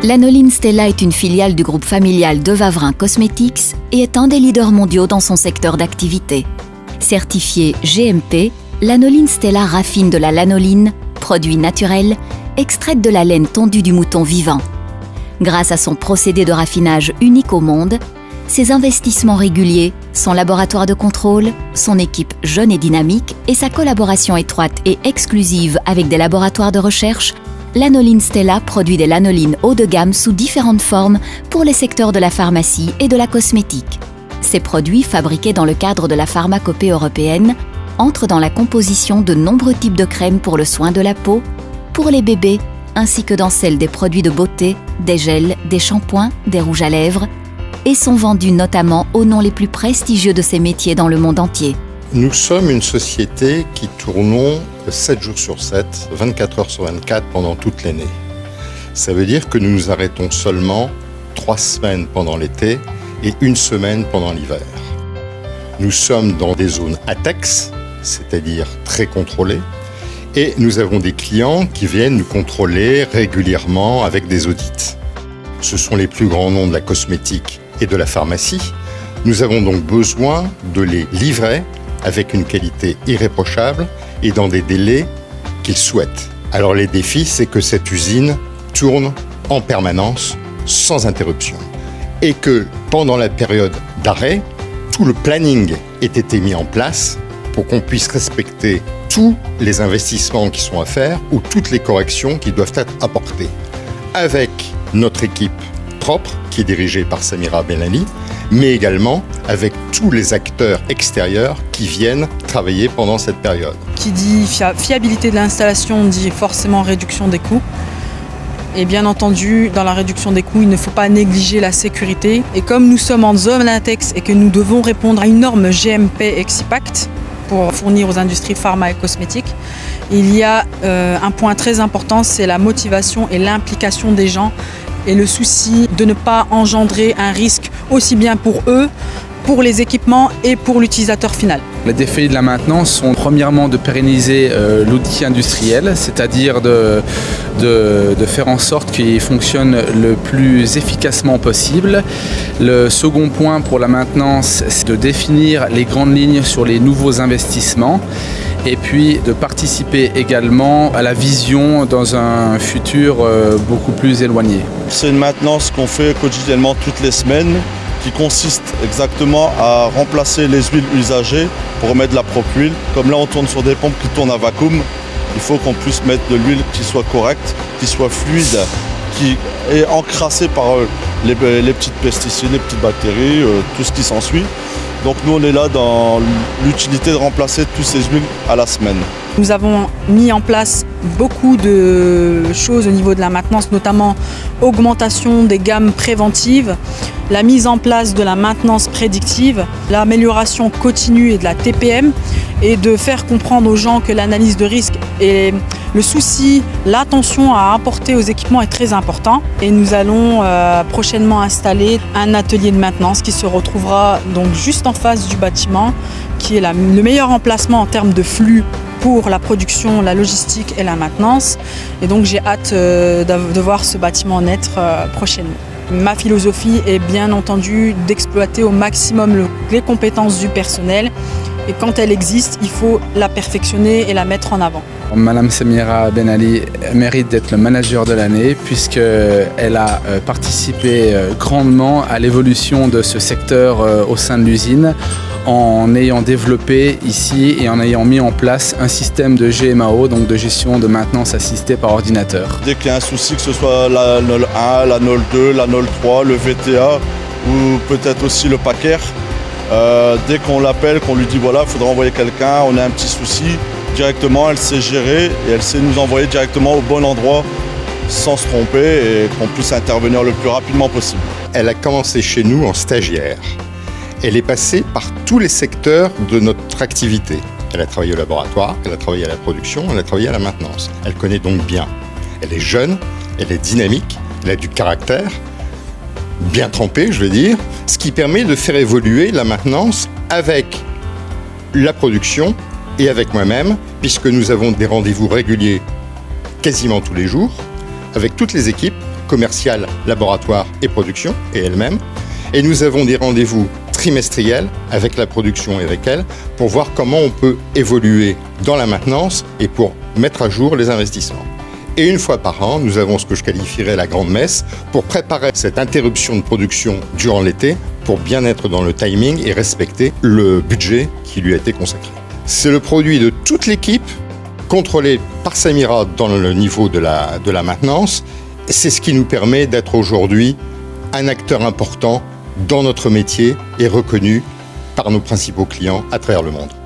Lanoline Stella est une filiale du groupe familial de Wavrin Cosmetics et est un des leaders mondiaux dans son secteur d'activité. Certifiée GMP, Lanoline Stella raffine de la lanoline, produit naturel, extraite de la laine tondue du mouton vivant. Grâce à son procédé de raffinage unique au monde, ses investissements réguliers, son laboratoire de contrôle, son équipe jeune et dynamique et sa collaboration étroite et exclusive avec des laboratoires de recherche, Lanoline Stella produit des lanolines haut de gamme sous différentes formes pour les secteurs de la pharmacie et de la cosmétique. Ces produits, fabriqués dans le cadre de la pharmacopée européenne, entrent dans la composition de nombreux types de crèmes pour le soin de la peau, pour les bébés, ainsi que dans celle des produits de beauté, des gels, des shampoings, des rouges à lèvres, et sont vendus notamment aux noms les plus prestigieux de ces métiers dans le monde entier. Nous sommes une société qui tournons 7 jours sur 7, 24 heures sur 24 pendant toute l'année. Ça veut dire que nous nous arrêtons seulement 3 semaines pendant l'été et 1 semaine pendant l'hiver. Nous sommes dans des zones ATEX, c'est-à-dire très contrôlées, et nous avons des clients qui viennent nous contrôler régulièrement avec des audits. Ce sont les plus grands noms de la cosmétique et de la pharmacie. Nous avons donc besoin de les livrer avec une qualité irréprochable et dans des délais qu'ils souhaitent. Alors les défis, c'est que cette usine tourne en permanence, sans interruption. Et que pendant la période d'arrêt, tout le planning ait été mis en place pour qu'on puisse respecter tous les investissements qui sont à faire ou toutes les corrections qui doivent être apportées. Avec notre équipe propre, qui est dirigée par Samira Benali, mais également avec tous les acteurs extérieurs qui viennent travailler pendant cette période. Qui dit fiabilité de l'installation dit forcément réduction des coûts. Et bien entendu, dans la réduction des coûts, il ne faut pas négliger la sécurité. Et comme nous sommes en zone latex et que nous devons répondre à une norme GMP Exipact pour fournir aux industries pharma et cosmétiques, il y a un point très important, c'est la motivation et l'implication des gens et le souci de ne pas engendrer un risque aussi bien pour eux, pour les équipements et pour l'utilisateur final. Les défis de la maintenance sont premièrement de pérenniser l'outil industriel, c'est-à-dire de faire en sorte qu'il fonctionne le plus efficacement possible. Le second point pour la maintenance, c'est de définir les grandes lignes sur les nouveaux investissements et puis de participer également à la vision dans un futur beaucoup plus éloigné. C'est une maintenance qu'on fait quotidiennement toutes les semaines, qui consiste exactement à remplacer les huiles usagées pour remettre de la propre huile. Comme là on tourne sur des pompes qui tournent à vacuum, il faut qu'on puisse mettre de l'huile qui soit correcte, qui soit fluide, qui est encrassée par les petites pesticides, les petites bactéries, tout ce qui s'ensuit. Donc nous on est là dans l'utilité de remplacer toutes ces huiles à la semaine. Nous avons mis en place beaucoup de choses au niveau de la maintenance, notamment augmentation des gammes préventives, la mise en place de la maintenance prédictive, l'amélioration continue et de la TPM, et de faire comprendre aux gens que l'analyse de risque et le souci, l'attention à apporter aux équipements est très important. Et nous allons prochainement installer un atelier de maintenance qui se retrouvera donc juste en face du bâtiment, qui est le meilleur emplacement en termes de flux pour la production, la logistique et la maintenance. Et donc j'ai hâte de voir ce bâtiment naître prochainement. Ma philosophie est bien entendu d'exploiter au maximum les compétences du personnel. Et quand elle existe, il faut la perfectionner et la mettre en avant. Madame Samira Benali mérite d'être le manager de l'année puisqu'elle a participé grandement à l'évolution de ce secteur au sein de l'usine en ayant développé ici et en ayant mis en place un système de GMAO, donc de gestion de maintenance assistée par ordinateur. Dès qu'il y a un souci, que ce soit la NOL 1, la NOL 2, la NOL 3, le VTA ou peut-être aussi le PACER, dès qu'on l'appelle, qu'on lui dit voilà, il faudra envoyer quelqu'un, on a un petit souci, directement elle sait gérer et elle sait nous envoyer directement au bon endroit sans se tromper et qu'on puisse intervenir le plus rapidement possible. Elle a commencé chez nous en stagiaire. Elle est passée par tous les secteurs de notre activité. Elle a travaillé au laboratoire, elle a travaillé à la production, elle a travaillé à la maintenance. Elle connaît donc bien. Elle est jeune, elle est dynamique, elle a du caractère, bien trempé, je veux dire, ce qui permet de faire évoluer la maintenance avec la production et avec moi-même, puisque nous avons des rendez-vous réguliers quasiment tous les jours, avec toutes les équipes, commerciales, laboratoires et production, et elles-mêmes. Et nous avons des rendez-vous trimestriels avec la production et avec elle pour voir comment on peut évoluer dans la maintenance et pour mettre à jour les investissements. Et une fois par an, nous avons ce que je qualifierais la grande messe pour préparer cette interruption de production durant l'été pour bien être dans le timing et respecter le budget qui lui a été consacré. C'est le produit de toute l'équipe, contrôlé par Samira dans le niveau de la maintenance. C'est ce qui nous permet d'être aujourd'hui un acteur important dans notre métier et reconnu par nos principaux clients à travers le monde.